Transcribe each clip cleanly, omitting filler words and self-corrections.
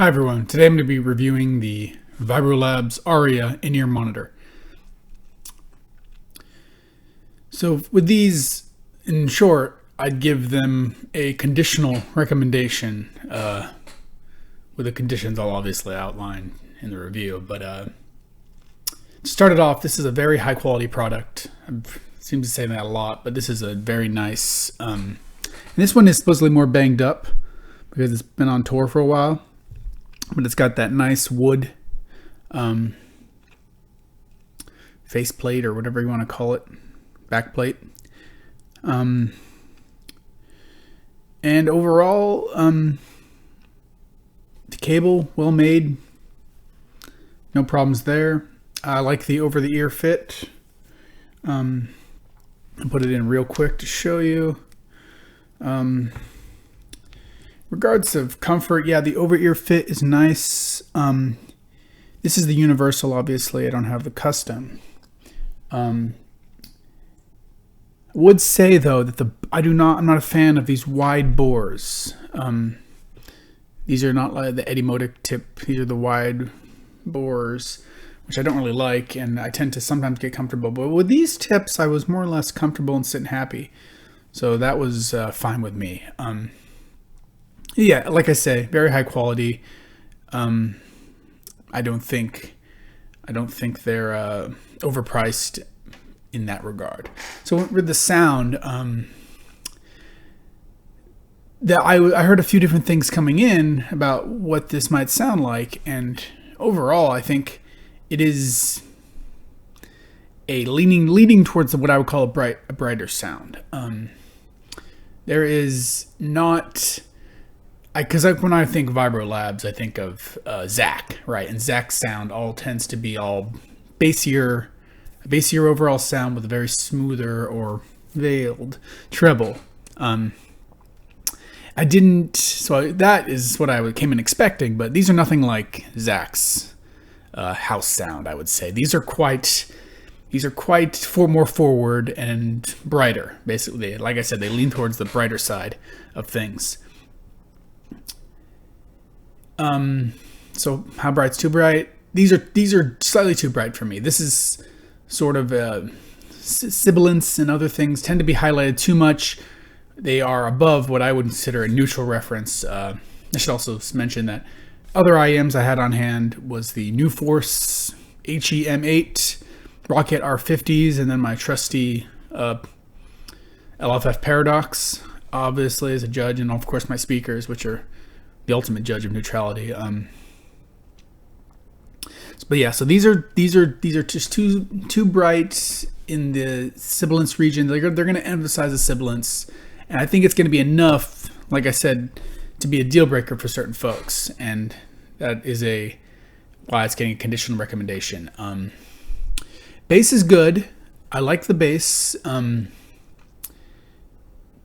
Hi everyone, today I'm going to be reviewing the Vibro ARIA in-ear monitor. So with these, in short, I'd give them a conditional recommendation with the conditions I'll obviously outline in the review. But to start it off, this is a very high quality product. I seem to say that a lot, but this is a very nice, and this one is supposedly more banged up because it's been on tour for a while. But it's got that nice wood faceplate or whatever you want to call it, backplate. And overall, the cable well made, no problems there. I like the over-the-ear fit. I'll put it in real quick to show you. Regards of comfort, yeah, the over-ear fit is nice. This is the universal, obviously. I don't have the custom. I would say though that I'm not a fan of these wide bores. These are not like the Eddie Modic tip. These are the wide bores, which I don't really like, and I tend to sometimes get comfortable. But with these tips, I was more or less comfortable and sitting happy, so that was fine with me. Yeah, like I say, very high quality. I don't think they're overpriced in that regard. So with the sound, I heard a few different things coming in about what this might sound like, and overall, I think it is a leaning towards what I would call a brighter sound. There is not. Because when I think Vibro Labs, I think of Zach, right? And Zach's sound all tends to be all bassier overall sound with a very smoother or veiled treble. So that is what I came in expecting, but these are nothing like Zach's house sound, I would say. These are quite more forward and brighter, basically. Like I said, they lean towards the brighter side of things. So how bright's too bright? These are slightly too bright for me. This is sort of sibilance and other things tend to be highlighted too much. They are above what I would consider a neutral reference. I should also mention that other IEMs I had on hand was the New Force HEM8, Rocket R50s, and then my trusty LFF Paradox, obviously as a judge, and of course my speakers, which are the ultimate judge of neutrality. But yeah, so these are just too bright in the sibilance region. They're going to emphasize the sibilance, and I think it's going to be enough, like I said, to be a deal breaker for certain folks, and that is why it's getting a conditional recommendation. Bass is good. I like the bass.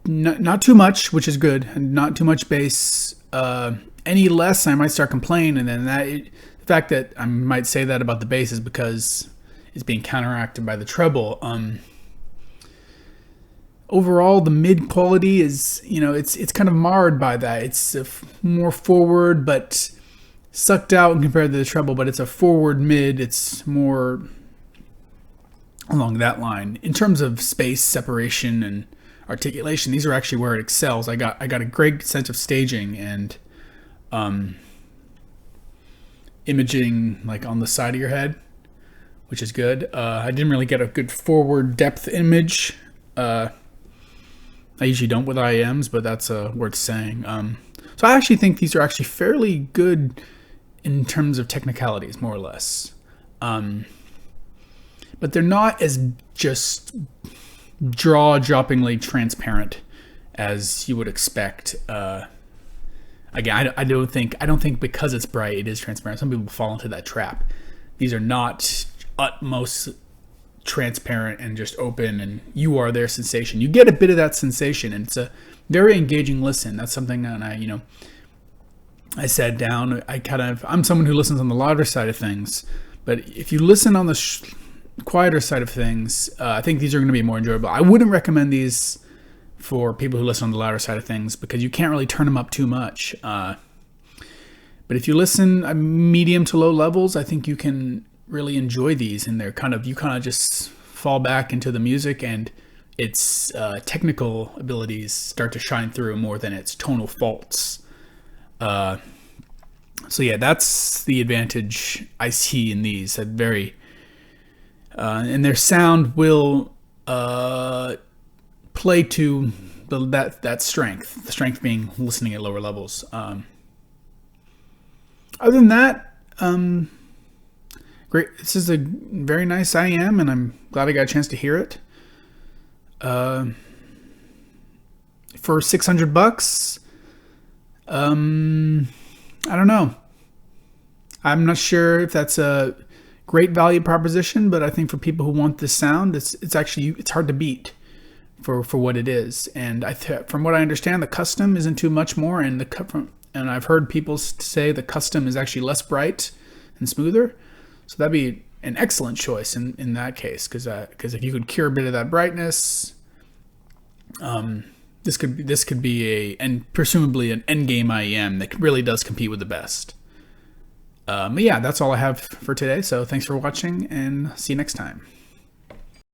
Not too much, which is good, and not too much bass. Any less, I might start complaining, and then the fact that I might say that about the bass is because it's being counteracted by the treble. Overall, the mid quality is, it's kind of marred by that. It's more forward, but sucked out compared to the treble, but it's a forward mid. It's more along that line. In terms of space, separation, and articulation, these are actually where it excels. I got a great sense of staging and imaging, like on the side of your head, which is good. I didn't really get a good forward depth image. I usually don't with IEMs, but that's worth saying. So I actually think these are actually fairly good in terms of technicalities, more or less. But they're not as just jaw-droppingly transparent as you would expect. Again, I don't think because it's bright it is transparent. Some people fall into that trap. These are not utmost transparent and just open, and you are their sensation. You get a bit of that sensation, and it's a very engaging listen. That's something that I sat down. I'm someone who listens on the louder side of things, but if you listen on the quieter side of things, I think these are going to be more enjoyable. I wouldn't recommend these for people who listen on the louder side of things because you can't really turn them up too much. But if you listen at medium to low levels, I think you can really enjoy these, and you kind of just fall back into the music, and its technical abilities start to shine through more than its tonal faults. So yeah, that's the advantage I see in these. That and their sound will play to that strength. The strength being listening at lower levels. Other than that, great. This is a very nice IEM, and I'm glad I got a chance to hear it. For $600, I don't know. I'm not sure if that's a great value proposition, but I think for people who want this sound, it's hard to beat for what it is. And from what I understand, the custom isn't too much more, and I've heard people say the custom is actually less bright and smoother. So that'd be an excellent choice in that case, because if you could cure a bit of that brightness, this could be and presumably an endgame IEM that really does compete with the best. But yeah, that's all I have for today. So thanks for watching, and see you next time.